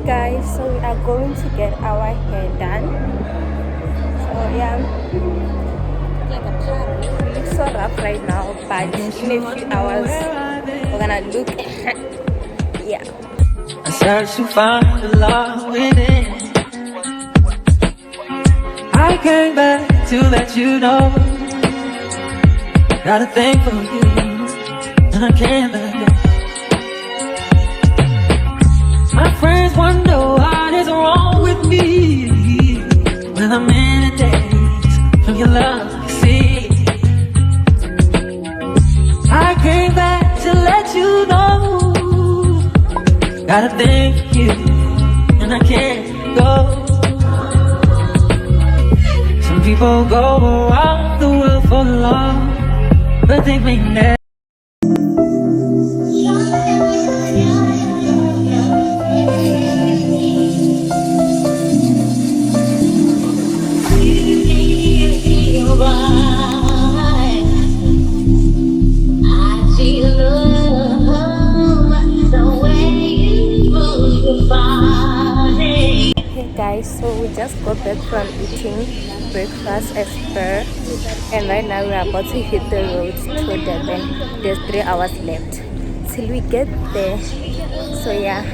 Guys, so we are going to get our hair done. So yeah, like a party. We look so rough right now, but in a few hours we're gonna look yeah. I search to find the love within. I came back to let you know, got a thing for you, and I can't let go. My friends wonder what is wrong with me when I'm in a daze from your love, you see. I came back to let you know, got a thing for you, and I can't go. Some people go around the world for love, but they may never. Guys, so we just got back from eating breakfast as per, and right now we are about to hit the road to Durban. There's 3 hours left till we get there, so yeah.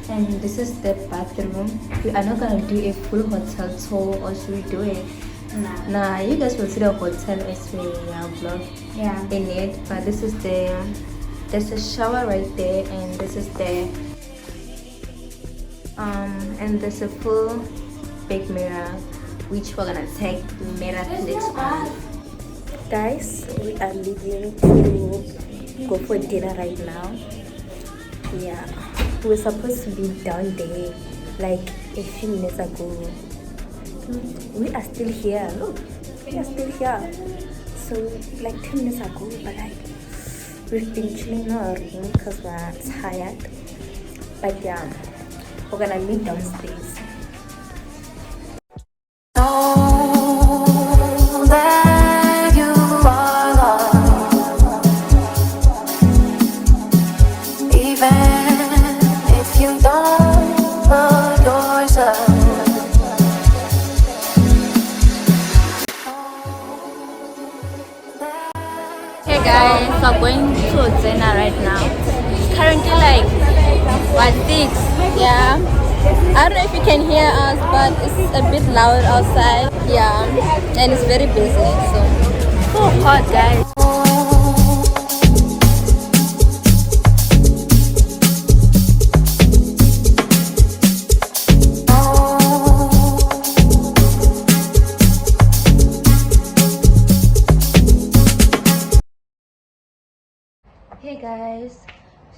And this is the bathroom. We are not gonna do a full hotel tour, or should we do it? Nah, you guys will see the hotel as we vlog in it. But this is there's a shower right there, and this is the and there's a full big mirror which we're gonna take mirror flicks on. Guys, we are leaving to go for dinner right now. Yeah, we were supposed to be down there like a few minutes ago. We are still here. Look, we are still here. So like 10 minutes ago, but like we've been chilling in our room because we're tired. But yeah, we're gonna meet downstairs. Hey guys, we're going to dinner right now. It's currently like 6. Yeah, I don't know if you can hear us, but it's a bit loud outside. Yeah, and it's very busy, so hot, guys. Hey guys,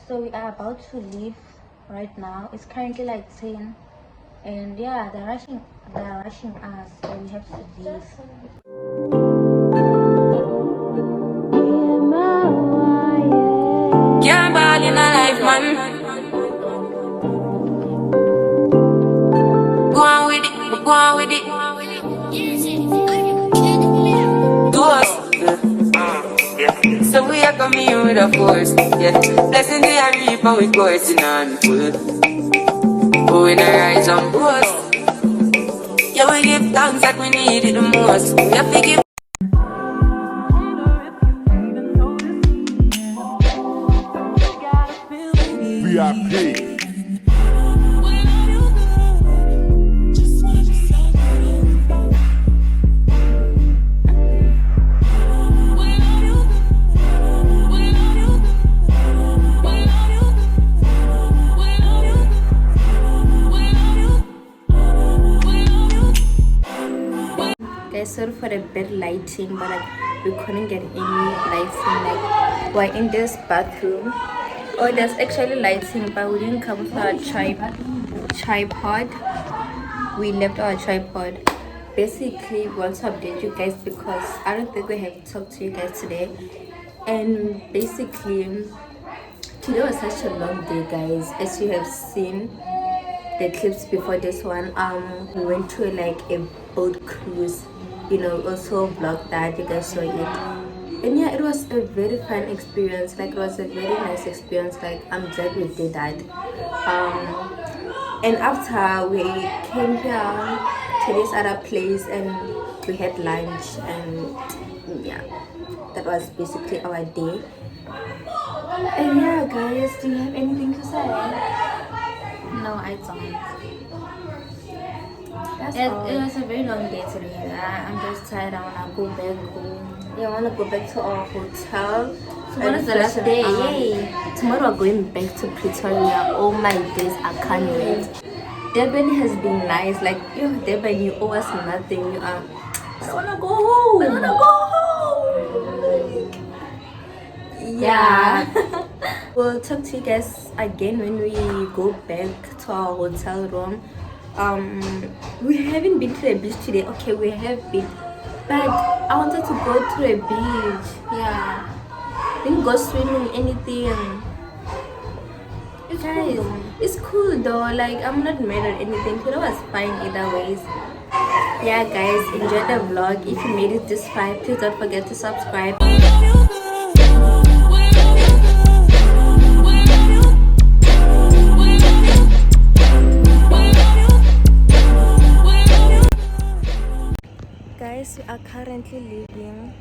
so we are about to leave right now. It's currently like 10, and yeah, they're rushing us, so we have to leave. Can't ball in a life, man. Go on with it, go on with it. Do us. So we are coming with a force, yeah. Blessing the reaper with coursing on full. But we not rise on boast. Yeah, we give thanks that we need it the most. We have to give. sorry for the bad lighting, but like we couldn't get any lighting. Like we're in this bathroom. Oh, there's actually lighting, but we didn't come with our tripod. We left our tripod. Basically, we want to update you guys because I don't think we have talked to you guys today. And basically, today was such a long day, guys. As you have seen the clips before this one, we went to like a boat cruise. You know, also vlog that, you guys saw it. And yeah, it was a very fun experience. Like it was a very nice experience. Like I'm glad we did that. And after we came here to this other place and we had lunch, and yeah, that was basically our day. And yeah, guys, do you have anything to say? No, I don't. It was a very long day today. I'm just tired. I wanna go back home. Yeah, I wanna go back to our hotel. Tomorrow's the last day. Yay! Tomorrow we're going back to Pretoria. Oh my days, I can't wait. Durban has been nice. Like, yo, Durban, you owe us nothing. You are. I wanna go home. I wanna go home. Yeah. We'll talk to you guys again when we go back to our hotel room. We haven't been to the beach today. Okay, we have been, but I wanted to go to the beach. Yeah, didn't go swimming, anything. It's Guys, cool. it's cool though. Like I'm not mad at anything. It was fine either ways. Yeah, guys, enjoy the vlog. If you made it this far, please don't forget to subscribe. Guys, we are currently leaving.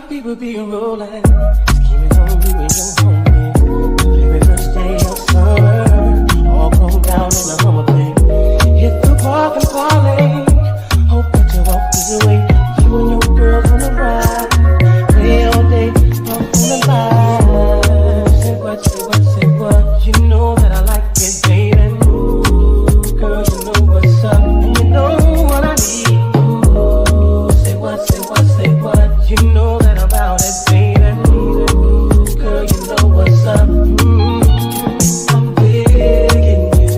People be rolling, scheming on you and your homie. Baby, first day of summer, all grown down in the Hummer thing. Hit the park and parlay. Hope that you walk this way. You and your girls on the ride, play all day, talk on the line. Say what, say what, say what. You know that I like it, baby. Ooh, girl, you know what's up, and you know what I need. Ooh, say what, say what, say what. You know that about it, baby. Ooh, girl, you know what's up. I'm digging you.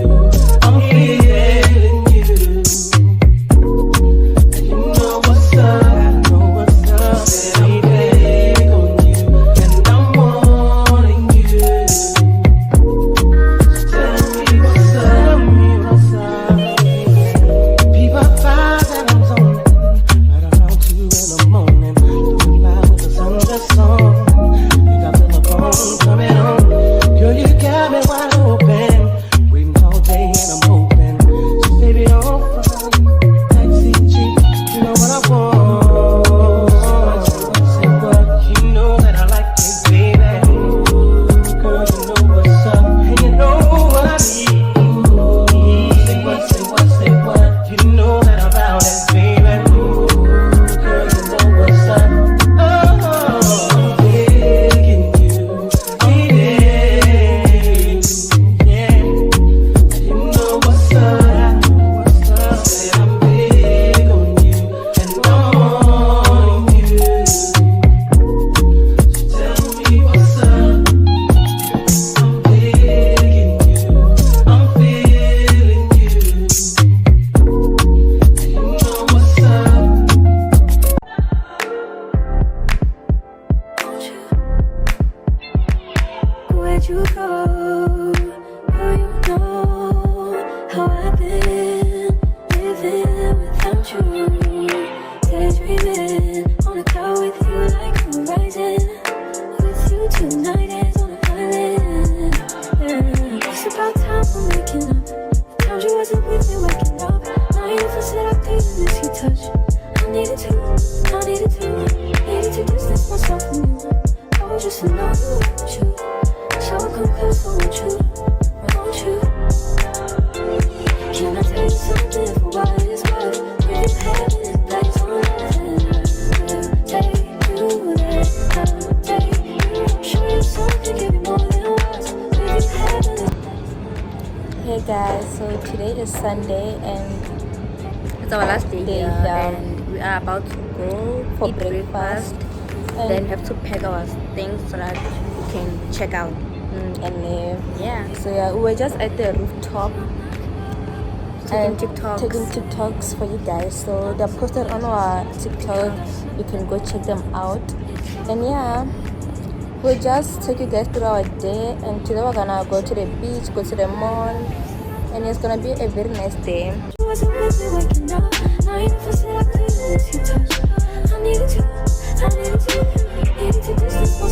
I'm feeling you. And you know what's up. Know what's up. I'm big on you, and I'm wanting you. So tell me what's up. Tell me what's up. People find that I'm zoning right around 2 in the morning. The song, you got the phone coming on. Girl, you got me wide open, waiting all day and I'm hoping. So baby, don't front, taxi cheap, you know what I want. Say what, you know that I like it, baby. Ooh, girl, you know what's up, and you know what I need. Ooh, say what, say what, say what. You know that I'm about it, baby. Ooh, girl, you know what's up. Where'd you go? Oh, you know how I've been living without you. Daydreaming on a cloud with you like the horizon. With you tonight is on an island. It's about time I'm waking up. The times you wasn't with me waking up. Now you feel set up to this you touch. I needed to distance myself from to know you, won't you? So come close, won't you? Won't you? Can I tell you something for what it's worth? Breathing heaven is black on nothing. Take you there, I'll take you. Show you something, give you more than words. Breathing heaven is. Hey guys, so today is Sunday and It's our last day here, yeah. and we are about to go For eat breakfast. and then have to pack our things so that we can check out. And leave. Yeah. So yeah, we were just at the rooftop Taking and TikToks. taking TikToks for you guys. So they're posted on our TikTok. You can go check them out. And yeah, we'll just take you guys through our day. And today we're gonna go to the beach, go to the mall, and it's gonna be a very nice day. You wasn't with me waking up. Now you first said I couldn't let you touch. I needed you, needed to distance.